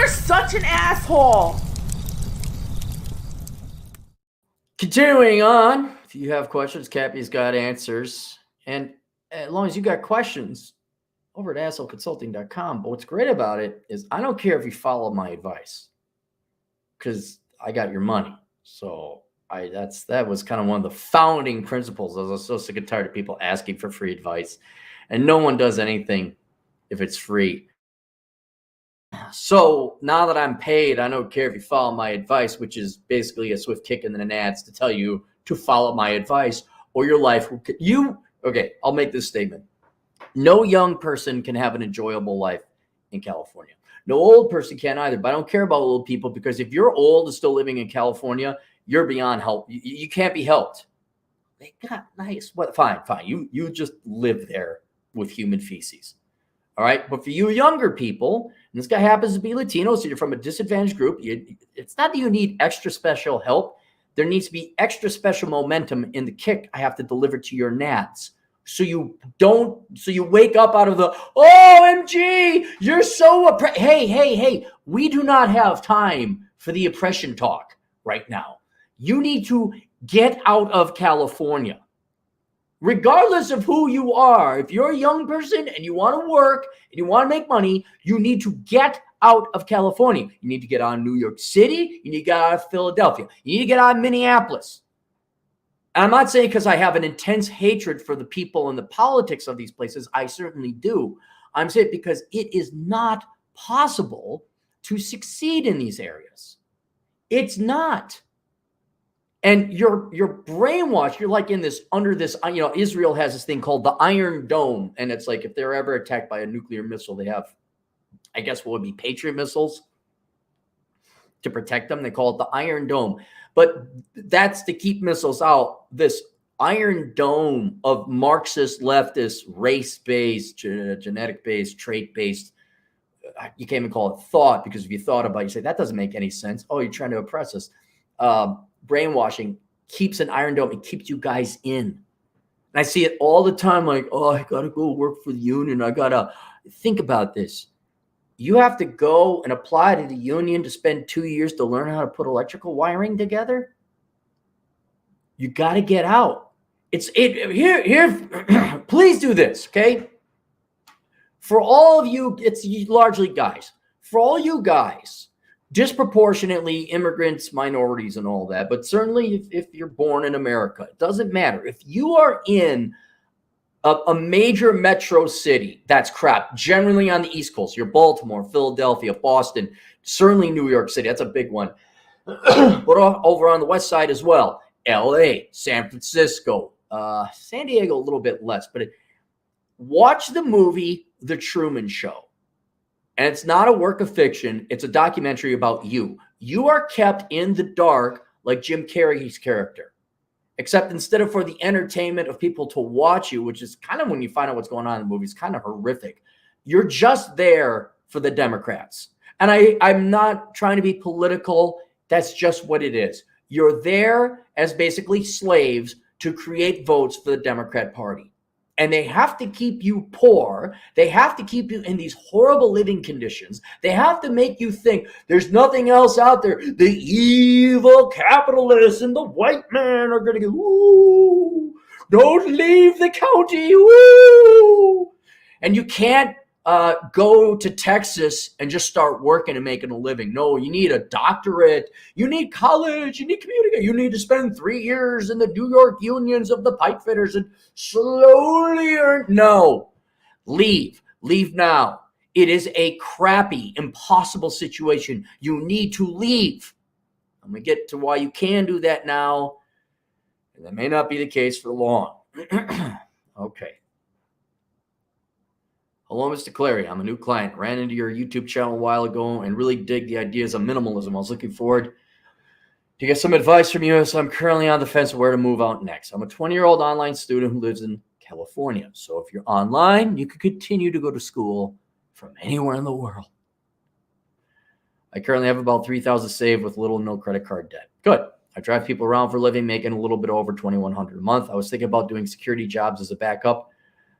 You're such an asshole. Continuing on, if you have questions, Cappy's got answers. And as long as you got questions, over at assholeconsulting.com. But what's great about it is I don't care if you follow my advice because I got your money. So that was kind of one of the founding principles. I was so sick and tired of people asking for free advice, and no one does anything if it's free. So now that I'm paid, I don't care if you follow my advice, which is basically a swift kick in the nads to tell you to follow my advice or your life. Okay, I'll make this statement. No young person can have an enjoyable life in California. No old person can either, but I don't care about old people because if you're old and still living in California, you're beyond help. You can't be helped. They got nice. What? Fine. You just live there with human feces. All right. But for you younger people, and this guy happens to be Latino, so you're from a disadvantaged group. It's not that you need extra special help. There needs to be extra special momentum in the kick I have to deliver to your nads. So you wake up out of the, OMG, you're so oppressed. Hey, we do not have time for the oppression talk right now. You need to get out of California. Regardless of who you are, if you're a young person and you want to work and you want to make money, you need to get out of California. You need to get out of New York City. You need to get out of Philadelphia. You need to get out of Minneapolis. And I'm not saying because I have an intense hatred for the people and the politics of these places. I certainly do. I'm saying because it is not possible to succeed in these areas. It's not. And you're brainwashed. You're like under this, Israel has this thing called the Iron Dome. And it's like if they're ever attacked by a nuclear missile, they have, I guess what would be Patriot missiles to protect them. They call it the Iron Dome. But that's to keep missiles out. This Iron Dome of Marxist, leftist, race-based, genetic-based, trait-based, you can't even call it thought, because if you thought about it, you say, that doesn't make any sense. Oh, you're trying to oppress us. Brainwashing keeps an Iron Dome. It keeps you guys in. And I see it all the time, like, I got to go work for the union. I got to think about this. You have to go and apply to the union to spend 2 years to learn how to put electrical wiring together. You got to get out. Here. Please do this, okay? For all of you, it's largely guys. For all you guys, disproportionately immigrants, minorities, and all that, but certainly if you're born in America, it doesn't matter. If you are in a major metro city, that's crap. Generally on the East Coast, you're Baltimore, Philadelphia, Boston, certainly New York City. That's a big one. But over on the West Side as well, LA, San Francisco, San Diego, a little bit less. But watch the movie The Truman Show. And it's not a work of fiction. It's a documentary about you. You are kept in the dark like Jim Carrey's character. Except instead of for the entertainment of people to watch you, which is kind of when you find out what's going on in the movie, it's kind of horrific. You're just there for the Democrats. And I'm not trying to be political. That's just what it is. You're there as basically slaves to create votes for the Democrat Party. And they have to keep you poor. They have to keep you in these horrible living conditions. They have to make you think there's nothing else out there. The evil capitalists and the white man are going to go, ooh, don't leave the county, woo. And you can't go to Texas and just start working and making a living. No, you need a doctorate. You need college. You need community. You need to spend 3 years in the New York unions of the pipe fitters and slowly earn. No, leave now. It is a crappy, impossible situation. You need to leave. I'm going to get to why you can do that now. And that may not be the case for long. Okay. Hello, Mr. Clary. I'm a new client. Ran into your YouTube channel a while ago and really dig the ideas of minimalism. I was looking forward to get some advice from you, so I'm currently on the fence of where to move out next. I'm a 20-year-old online student who lives in California. So if you're online, you can continue to go to school from anywhere in the world. I currently have about $3,000 saved with little no credit card debt. Good. I drive people around for a living, making a little bit over $2,100 a month. I was thinking about doing security jobs as a backup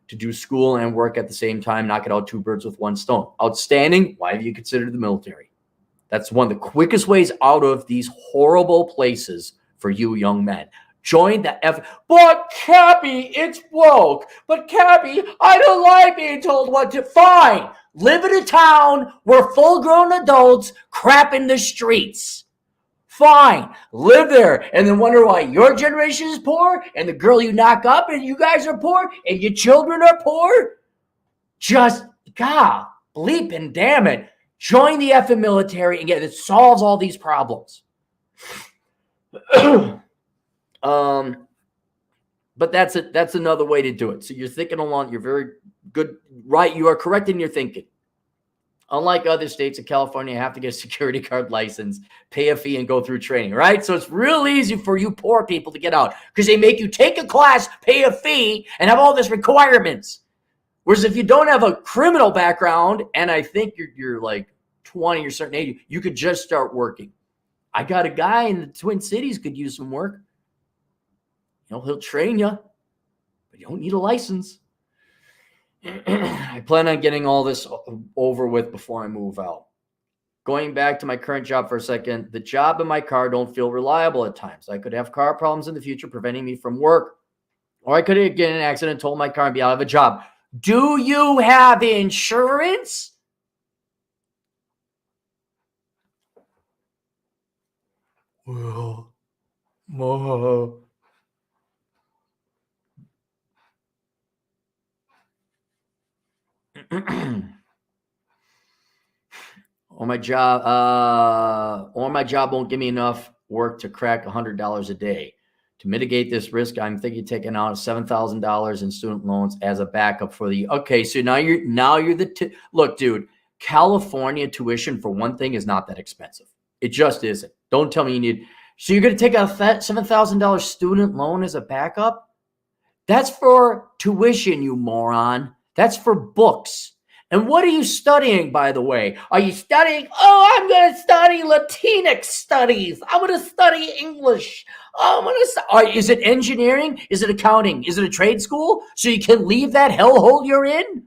to do school and work at the same time, knock it out 2 birds with 1 stone. Outstanding. Why have you considered the military? That's one of the quickest ways out of these horrible places for you young men. Join the But Cappy, it's woke. But Cappy, I don't like being told what to. Fine. Live in a town where full-grown adults crap in the streets. Fine. Live there and then wonder why your generation is poor and the girl you knock up and you guys are poor and your children are poor. Just, God, bleep and damn it. Join the effing military and it solves all these problems. But that's it. That's another way to do it. So you're thinking along. You're very good. Right. You are correct in your thinking. Unlike other states in California, you have to get a security guard license, pay a fee, and go through training, right? So it's real easy for you poor people to get out because they make you take a class, pay a fee, and have all these requirements. Whereas if you don't have a criminal background, and I think you're like 20 or certain age, you could just start working. I got a guy in the Twin Cities could use some work. You know, he'll train you, but you don't need a license. I plan on getting all this over with before I move out. Going back to my current job for a second, the job and my car don't feel reliable at times. I could have car problems in the future preventing me from work. Or I could get in an accident, total my car, and be out of a job. Do you have insurance? Well, or my job won't give me enough work to crack $100 a day. To mitigate this risk, I'm thinking of taking out $7,000 in student loans as a backup for the. Okay, so now you're look, dude. California tuition for one thing is not that expensive. It just isn't. Don't tell me you need. So you're going to take a $7,000 student loan as a backup? That's for tuition, you moron. That's for books. And what are you studying, by the way? Are you studying? Oh, I'm going to study Latinx studies. I'm going to study English. Oh, is it engineering? Is it accounting? Is it a trade school? So you can leave that hellhole you're in?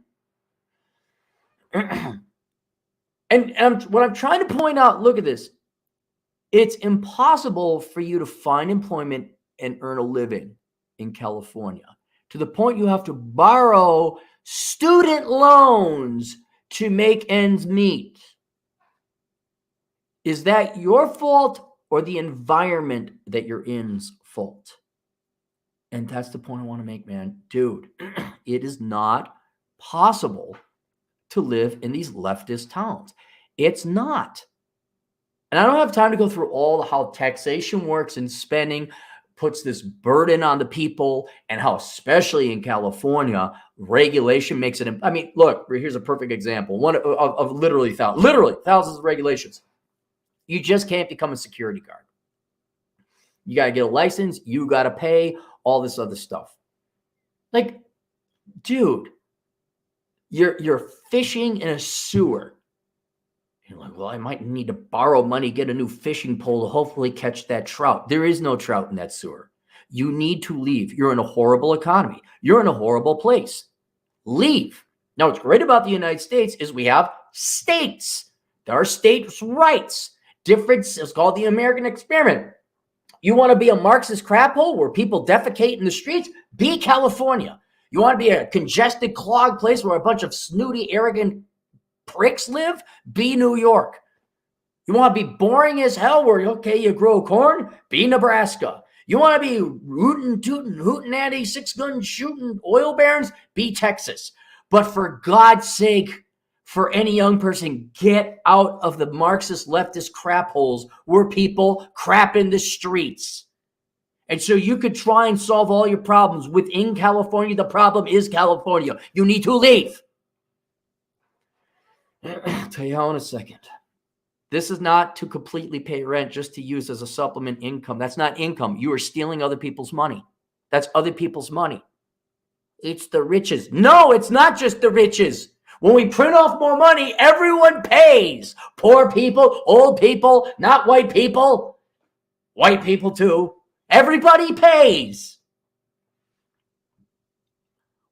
and what I'm trying to point out, look at this. It's impossible for you to find employment and earn a living in California to the point you have to borrow student loans to make ends meet. Is that your fault or the environment that you're in's fault? And that's the point I want to make, man. Dude, it is not possible to live in these leftist towns. It's not. And I don't have time to go through all how taxation works and spending puts this burden on the people and how, especially in California, regulation makes it. I mean, look, here's a perfect example. One of literally thousands of regulations. You just can't become a security guard. You got to get a license. You got to pay all this other stuff. Like, dude, you're fishing in a sewer. You're like, well, I might need to borrow money, get a new fishing pole to hopefully catch that trout. There is no trout in that sewer. You need to leave. You're in a horrible economy. You're in a horrible place. Leave. Now, what's great about the United States is we have states. There are states' rights. It's called the American experiment. You want to be a Marxist crap hole where people defecate in the streets? Be California. You want to be a congested, clogged place where a bunch of snooty, arrogant pricks live? Be New York. You want to be boring as hell where, okay, you grow corn? Be Nebraska. You want to be rootin', tootin', hootin', six-gun shooting oil barons? Be Texas. But for God's sake, for any young person, get out of the Marxist leftist crap holes where people crap in the streets. And so you could try and solve all your problems within California. The problem is California. You need to leave. I'll tell you how in a second. This is not to completely pay rent, just to use as a supplement income. That's not income. You are stealing other people's money. That's other people's money. It's the riches. No, it's not just the riches. When we print off more money, everyone pays. Poor people, old people, not white people. White people too. Everybody pays.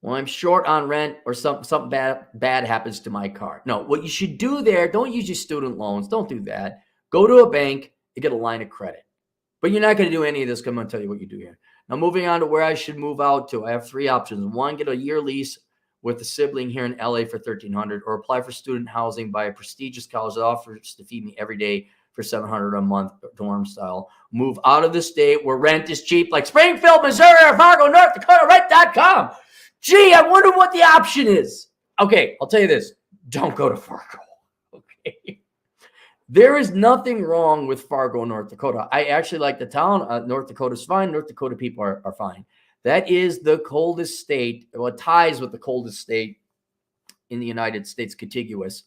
Well, I'm short on rent or something bad happens to my car. No, what you should do there, don't use your student loans. Don't do that. Go to a bank and get a line of credit. But you're not going to do any of this because I'm going to tell you what you do here. Now, moving on to where I should move out to. I have 3 options. 1, get a year lease with a sibling here in LA for $1,300, or apply for student housing by a prestigious college that offers to feed me every day for $700 a month, dorm style. Move out of the state where rent is cheap, like Springfield, Missouri, or Fargo, North Dakota, rent.com. Gee, I wonder what the option is. Okay, I'll tell you this. Don't go to Fargo. Okay. There is nothing wrong with Fargo, North Dakota. I actually like the town. North Dakota's fine. North Dakota people are fine. That is the coldest state. Well, it ties with the coldest state in the United States contiguous,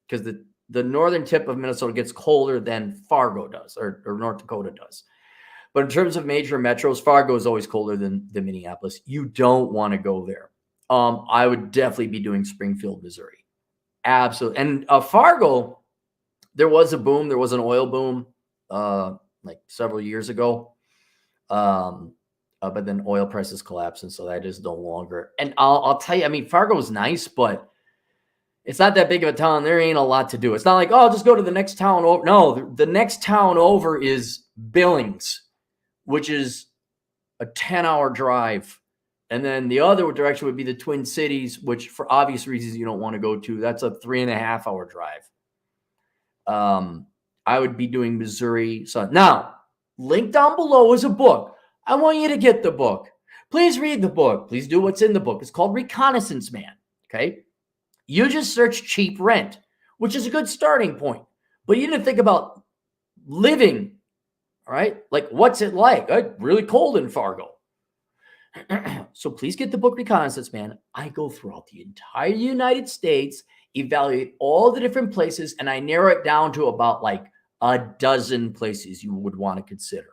because the northern tip of Minnesota gets colder than Fargo does, or North Dakota does. But in terms of major metros, Fargo is always colder than Minneapolis. You don't want to go there. I would definitely be doing Springfield, Missouri. Absolutely. And Fargo, there was a boom. There was an oil boom like several years ago. But then oil prices collapsed, and so that is no longer. And I'll tell you, I mean, Fargo is nice, but it's not that big of a town. There ain't a lot to do. It's not like, oh, just go to the next town over. No, the next town over is Billings, which is a 10-hour drive. And then the other direction would be the Twin Cities, which for obvious reasons you don't want to go to. That's a 3.5-hour drive. I would be doing Missouri. So now, link down below is a book. I want you to get the book. Please read the book. Please do what's in the book. It's called Reconnaissance Man. Okay. You just search cheap rent, which is a good starting point. But you didn't think about living. All right. Like, what's it like? Really cold in Fargo. So please get the book Reconnaissance Man. I go throughout the entire United States, evaluate all the different places, and I narrow it down to about like a dozen places you would want to consider.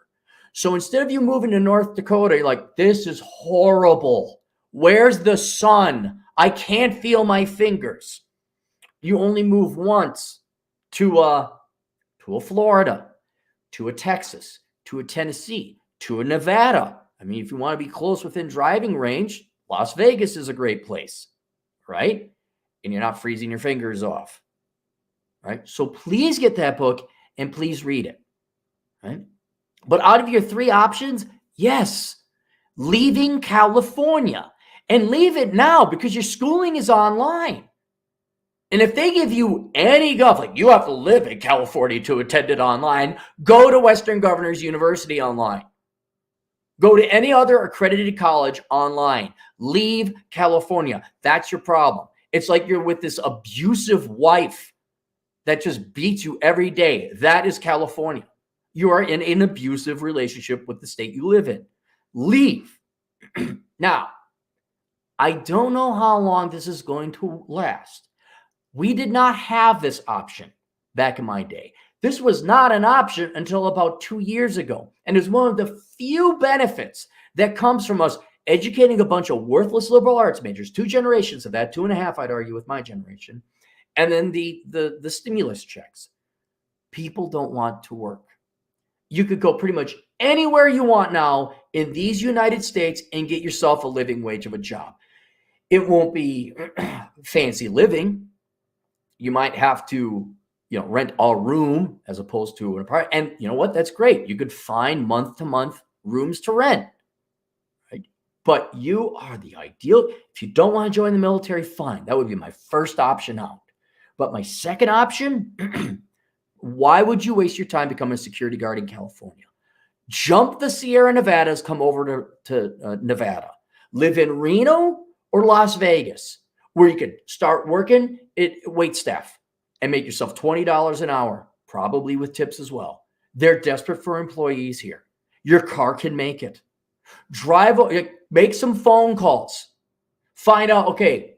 So instead of you moving to North Dakota, you're like, this is horrible. Where's the sun? I can't feel my fingers. You only move once to a Florida, to a Texas, to a Tennessee, to a Nevada. I mean, if you want to be close within driving range, Las Vegas is a great place, right? And you're not freezing your fingers off, right? So please get that book and please read it, right? But out of your 3 options, yes, leaving California, and leave it now because your schooling is online. And if they give you any guff, like you have to live in California to attend it online, go to Western Governors University online. Go to any other accredited college online. Leave California. That's your problem. It's like you're with this abusive wife that just beats you every day. That is California. You are in an abusive relationship with the state you live in. Leave. Now, I don't know how long this is going to last. We did not have this option back in my day. This was not an option until about 2 years ago. And it's one of the few benefits that comes from us educating a bunch of worthless liberal arts majors, 2 generations of that, 2.5, I'd argue, with my generation. And then the stimulus checks. People don't want to work. You could go pretty much anywhere you want now in these United States and get yourself a living wage of a job. It won't be fancy living. You might have to, rent a room as opposed to an apartment. And you know what? That's great. You could find month-to-month rooms to rent. Right? But you are the ideal. If you don't want to join the military, fine. That would be my first option out. But my second option, why would you waste your time becoming a security guard in California? Jump the Sierra Nevadas, come over to Nevada. Live in Reno or Las Vegas, where you could start working at wait staff and make yourself $20 an hour, probably with tips as well. They're desperate for employees here. Your car can make it. Make some phone calls. Find out, okay,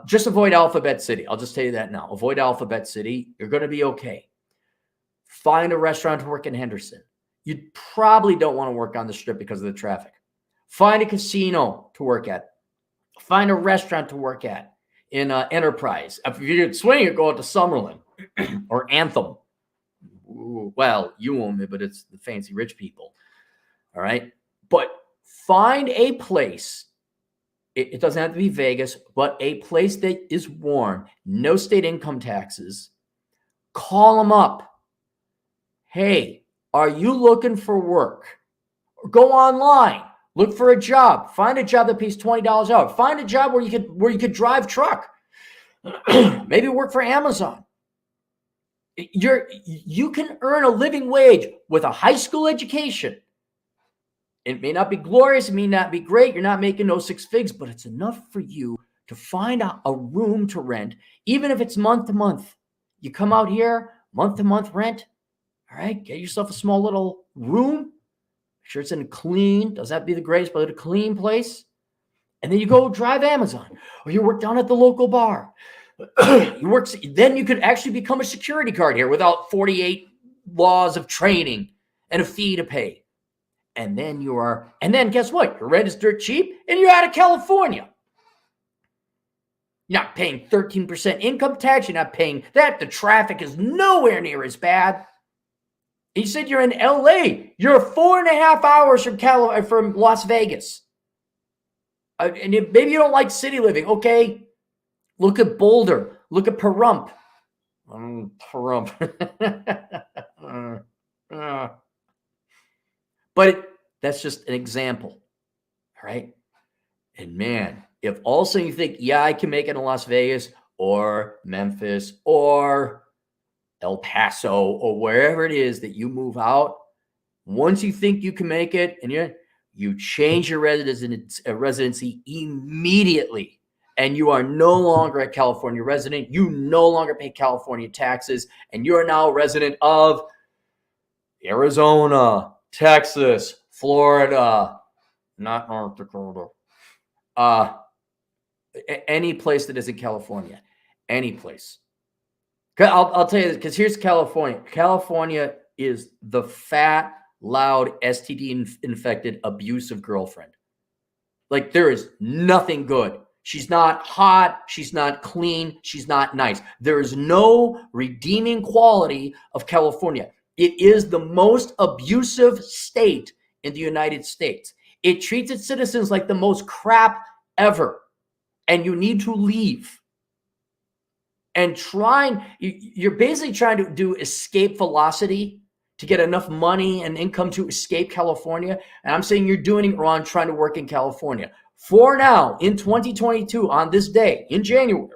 just avoid Alphabet City. I'll just tell you that now. Avoid Alphabet City. You're going to be okay. Find a restaurant to work in Henderson. You probably don't want to work on the Strip because of the traffic. Find a casino to work at. Find a restaurant to work at in Enterprise. If you could swing it, go out to Summerlin or Anthem. Ooh, well, you won't, but it's the fancy rich people. All right. But find a place. It doesn't have to be Vegas, but a place that is warm, no state income taxes, Call them up. Hey, are you looking for work? Go online. Look for a job. Find a job that pays $20 an hour. Find a job where you could drive truck. Maybe work for Amazon. You can earn a living wage with a high school education. It may not be glorious. It may not be great. You're not making no six figs, but it's enough for you to find a room to rent, even if it's month to month. You come out here, month to month rent. All right, get yourself a small little room. Make sure it's in a clean, doesn't have to be the greatest, but a clean place. And then you go drive Amazon, or you work down at the local bar. Then you could actually become a security guard here without 48 laws of training and a fee to pay. And then guess what? Your rent is dirt cheap and you're out of California. You're not paying 13% income tax. You're not paying that. The traffic is nowhere near as bad. You said you're in LA. You're 4.5 hours from Las Vegas. And maybe you don't like city living. Okay. Look at Boulder. Look at Pahrump. Pahrump. But that's just an example. All right. And man, if all of a sudden you think, yeah, I can make it in Las Vegas or Memphis or El Paso or wherever it is that you move out, once you think you can make it and you change your residency immediately. And you are no longer a California resident. You no longer pay California taxes. And you are now a resident of Arizona, Texas, Florida, not North Dakota. Any place that isn't California. Any place. I'll tell you this, because here's California. California is the fat, loud, STD-infected, abusive girlfriend. Like, there is nothing good. She's not hot. She's not clean. She's not nice. There is no redeeming quality of California. It is the most abusive state in the United States. It treats its citizens like the most crap ever. And you need to leave. And you're basically trying to do escape velocity to get enough money and income to escape California. And I'm saying you're doing it wrong trying to work in California. For now, in 2022, on this day, in January,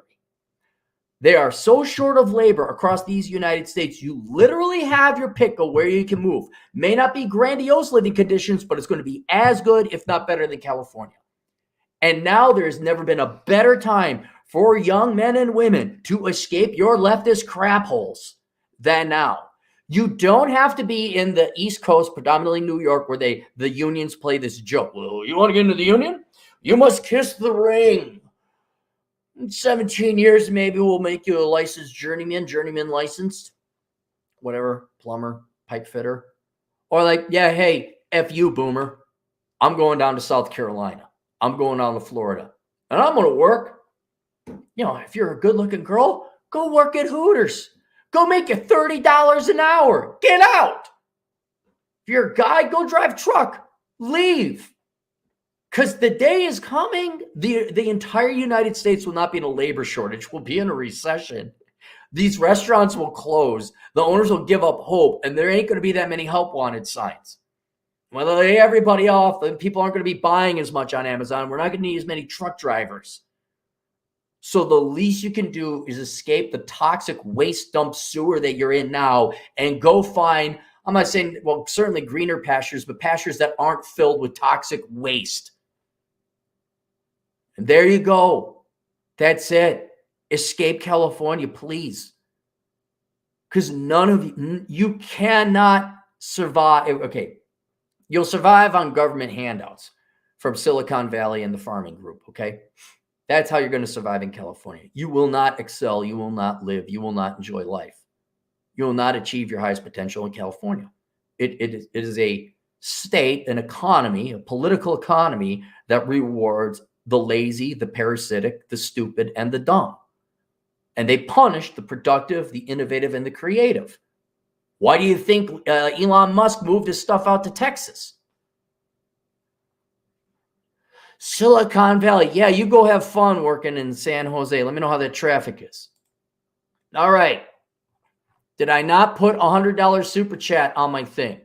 they are so short of labor across these United States, you literally have your pick of where you can move. May not be grandiose living conditions, but it's going to be as good, if not better, than California. And now there's never been a better time for young men and women to escape your leftist crap holes than now. You don't have to be in the East Coast, predominantly New York, where the unions play this joke. Well, you want to get into the union? You must kiss the ring. In 17 years, maybe we'll make you a licensed journeyman licensed, whatever, plumber, pipe fitter. Or like, yeah, hey, F you, boomer. I'm going down to South Carolina. I'm going down to Florida. And I'm going to work. You know, if you're a good-looking girl, go work at Hooters. Go make you $30 an hour. Get out. If you're a guy, go drive truck. Leave. Because the day is coming, the entire United States will not be in a labor shortage. We'll be in a recession. These restaurants will close. The owners will give up hope, and there ain't going to be that many help wanted signs. When they lay everybody off, then people aren't going to be buying as much on Amazon. We're not going to need as many truck drivers. So the least you can do is escape the toxic waste dump sewer that you're in now and go find, I'm not saying, well, certainly greener pastures, but pastures that aren't filled with toxic waste. And there you go. That's it. Escape California, please. Because none of you cannot survive. Okay. You'll survive on government handouts from Silicon Valley and the farming group. Okay. That's how you're going to survive in California. You will not excel. You will not live. You will not enjoy life. You will not achieve your highest potential in California. It is a state, an economy, a political economy that rewards the lazy, the parasitic, the stupid, and the dumb. And they punish the productive, the innovative, and the creative. Why do you think Elon Musk moved his stuff out to Texas? Silicon Valley. Yeah, you go have fun working in San Jose. Let me know how that traffic is. All right. Did I not put $100 super chat on my thing?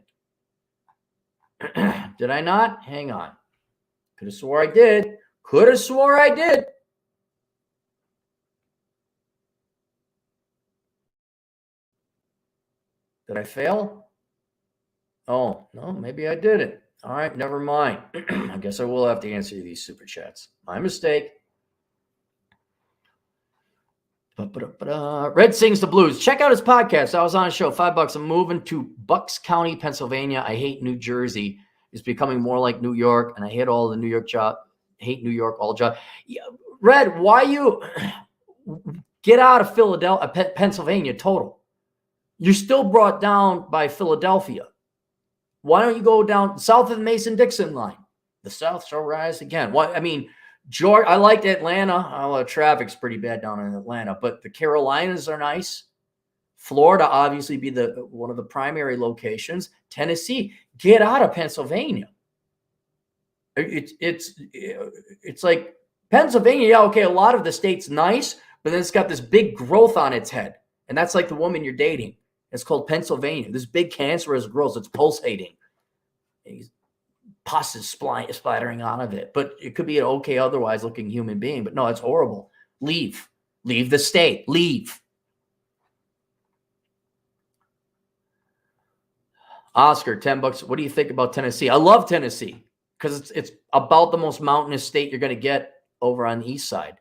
Did I not? Hang on. Could have swore I did. Could have swore I did. Did I fail? Oh, no, maybe I didn't. All right, never mind. I guess I will have to answer these super chats. My mistake. Red sings the blues. Check out his podcast. I was on a show. $5. I'm moving to Bucks County, Pennsylvania. I hate New Jersey. It's becoming more like New York, and I hate all the New York job. Hate New York all job. Yeah, Red, why you get out of Philadelphia, Pennsylvania total? You're still brought down by Philadelphia. Why don't you go down south of the Mason-Dixon line? The South shall rise again. What I mean. Georgia, I liked Atlanta. Traffic's pretty bad down in Atlanta, but the Carolinas are nice. Florida, obviously, be one of the primary locations. Tennessee, get out of Pennsylvania. It's like Pennsylvania. Yeah, okay, a lot of the state's nice, but then it's got this big growth on its head, and that's like the woman you're dating. It's called Pennsylvania. This big cancerous growth. It's pulsating. Pus is splattering out of it, but it could be an okay otherwise looking human being. But no, it's horrible. Leave the state. Leave. Oscar, $10. What do you think about Tennessee? I love Tennessee because it's about the most mountainous state you're going to get over on the east side.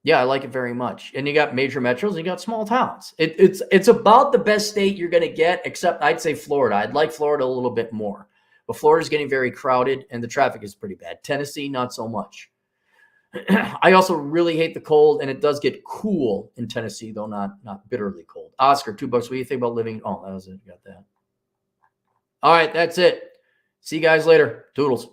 Yeah, I like it very much. And you got major metros and you got small towns. It's about the best state you're going to get, except I'd say Florida. I'd like Florida a little bit more. But Florida's getting very crowded and the traffic is pretty bad. Tennessee, not so much. I also really hate the cold, and it does get cool in Tennessee, though not bitterly cold. Oscar, $2. What do you think about living? Oh, that was it. You got that. All right, that's it. See you guys later. Toodles.